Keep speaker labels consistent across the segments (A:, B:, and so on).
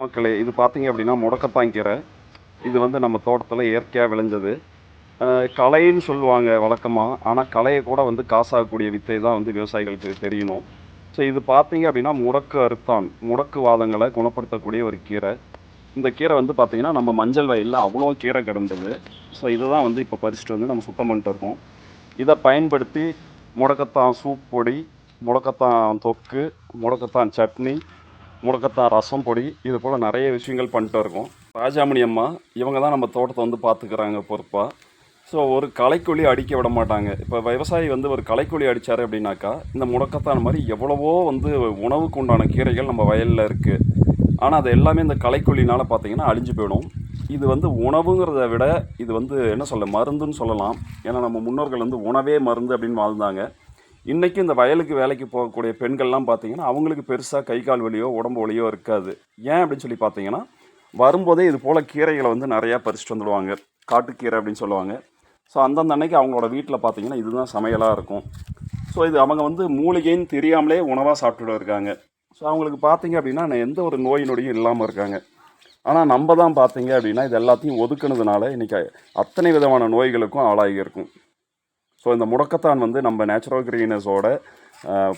A: மக்களே, இது பார்த்தீங்க அப்படின்னா முடக்கத்தான் கீரை. இது வந்து நம்ம தோட்டத்தில் இயற்கையாக விளைஞ்சது. களைன்னு சொல்லுவாங்க வழக்கமாக. ஆனால் களையை கூட வந்து காசாகக்கூடிய வித்தை தான் வந்து விவசாயிகளுக்கு தெரியணும். ஸோ இது பார்த்தீங்க அப்படின்னா முடக்கு அறுத்தான், முடக்கு வாதங்களை குணப்படுத்தக்கூடிய ஒரு கீரை. இந்த கீரை வந்து பார்த்தீங்கன்னா நம்ம மஞ்சள் வயலில் அவ்வளோ கீரை கிடந்தது. ஸோ இதை தான் வந்து இப்போ பறிச்சுட்டு வந்து நம்ம சுத்தம் பண்ணிட்டு இருக்கோம். இதை பயன்படுத்தி முடக்கத்தான் சூப் பொடி, முடக்கத்தான் தொக்கு, முடக்கத்தான் சட்னி, முடக்கத்தான் ரசம் பொடி, இது போல் நிறைய விஷயங்கள் பண்ணிட்டு இருக்கோம். ராஜாமணி அம்மா இவங்க தான் நம்ம தோட்டத்தை வந்து பார்த்துக்கிறாங்க பொறுப்பாக. ஸோ ஒரு களைக்கொல்லி அடிக்க விட மாட்டாங்க. இப்போ விவசாயி வந்து ஒரு களைக்கொல்லி அடித்தார் அப்படின்னாக்கா இந்த முடக்கத்தான் மாதிரி எவ்வளவோ வந்து உணவுக்கு உண்டான கீரைகள் நம்ம வயலில் இருக்குது. ஆனால் அது எல்லாமே இந்த களைக்கொல்லினால் பார்த்தீங்கன்னா அழிஞ்சு போயிடும். இது வந்து உணவுங்கிறத விட இது வந்து என்ன சொல்ல மருந்துன்னு சொல்லலாம். ஏன்னா நம்ம முன்னோர்கள் வந்து உணவே மருந்து அப்படின்னு வாழ்ந்தாங்க. இன்றைக்கி இந்த வயலுக்கு வேலைக்கு போகக்கூடிய பெண்கள்லாம் பார்த்தீங்கன்னா அவங்களுக்கு பெருசாக கை கால் வலியோ உடம்பு வலியோ இருக்காது. ஏன் அப்படின்னு சொல்லி பார்த்தீங்கன்னா வரும்போதே இது போல் கீரைகளை வந்து நிறையா பறிச்சுட்டு வந்துடுவாங்க. காட்டுக்கீரை அப்படின்னு சொல்லுவாங்க. ஸோ அந்தந்த அன்னைக்கு அவங்களோட வீட்டில் பார்த்தீங்கன்னா இதுதான் சமையலாக இருக்கும். ஸோ இது அவங்க வந்து மூலிகைன்னு தெரியாமலே உணவாக சாப்பிட்டுட்டு இருக்காங்க. ஸோ அவங்களுக்கு பார்த்தீங்க அப்படின்னா எந்த ஒரு நோய் நொடியும் இல்லாமல் இருக்காங்க. ஆனால் நம்ம தான் பார்த்தீங்க அப்படின்னா இது எல்லாத்தையும் ஒதுக்குனதுனால இன்றைக்கி அத்தனை விதமான நோய்களுக்கும் ஆளாகி இருக்கும். ஸோ இந்த முடக்கத்தான் வந்து நம்ம நேச்சுரல் கிரீனஸோட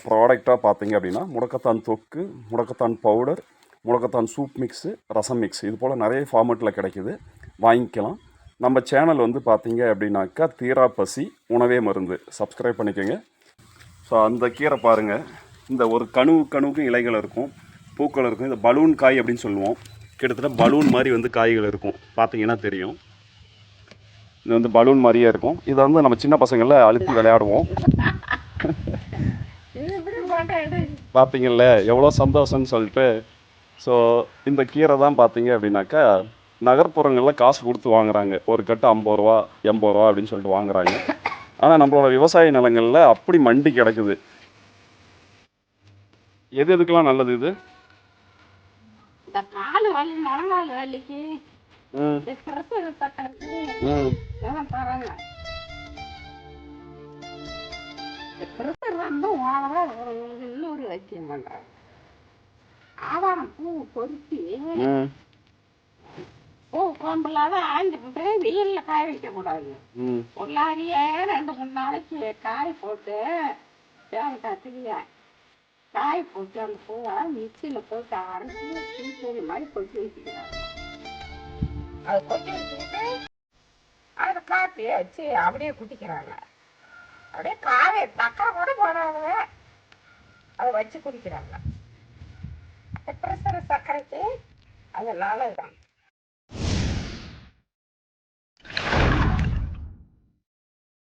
A: ப்ராடக்டாக பார்த்தீங்க அப்படின்னா முடக்கத்தான் தொக்கு, முடக்கத்தான் பவுடர், முடக்கத்தான் சூப் மிக்ஸு, ரசம் மிக்ஸ், இது போல் நிறைய ஃபார்மேட்டில் கிடைக்கிது, வாங்கிக்கலாம். நம்ம சேனல் வந்து பார்த்தீங்க அப்படின்னாக்கா தீரா பசி உணவே மருந்து, சப்ஸ்கிரைப் பண்ணிக்கோங்க. ஸோ அந்த கீரை பாருங்கள், இந்த ஒரு கணுவுக்கு இலைகள் இருக்கும், பூக்கள் இருக்கும். இந்த பலூன் காய் அப்படின்னு சொல்லுவோம். கிட்டத்தட்ட பலூன் மாதிரி வந்து காய்கள் இருக்கும், பார்த்தீங்கன்னா தெரியும். இது வந்து பலூன் மாதிரியே இருக்கும். இதை வந்து நம்ம சின்ன பசங்களில் அழுத்தி விளையாடுவோம். பார்த்தீங்கல்ல எவ்வளோ சந்தோஷம்னு சொல்லிட்டு. ஸோ இந்த கீரை தான் பார்த்தீங்க அப்படின்னாக்கா நகர்ப்புறங்களில் காசு கொடுத்து வாங்குறாங்க. ஒரு கட்டு 50 ரூபா 80 ரூபா அப்படின்னு சொல்லிட்டு வாங்குறாங்க. ஆனால் நம்மளோட விவசாய நிலங்களில் அப்படி மண்டி கிடக்குது. எது எதுக்கெல்லாம் நல்லது இது?
B: இன்னொரு வைத்தியம் பண்றாங்க. ஆவாரம் பூ பொறுத்தி பூ குழம்புலாத ஆஞ்சு போட்டு வெயில்ல காய வைக்க கூடாது. உள்ளாரியே 2-3 நாளைக்கு காய் போட்டு தேவைக்காத்திரியா காய் போட்டு அந்த பூவை மிக்சியில போட்டு அரைச்சி சீச்சரி மாதிரி கொட்டி வச்சுக்கிறாங்க. அது கொட்டி வச்சுக்கிட்டு அதை காப்பி வச்சு அப்படியே குடிக்கிறாங்க. அப்படியே காவை தக்கரை கூட போடாத அதை வச்சு குடிக்கிறாங்க. பிரஷர் சர்க்கரைக்கு அது நல்லதுதான்.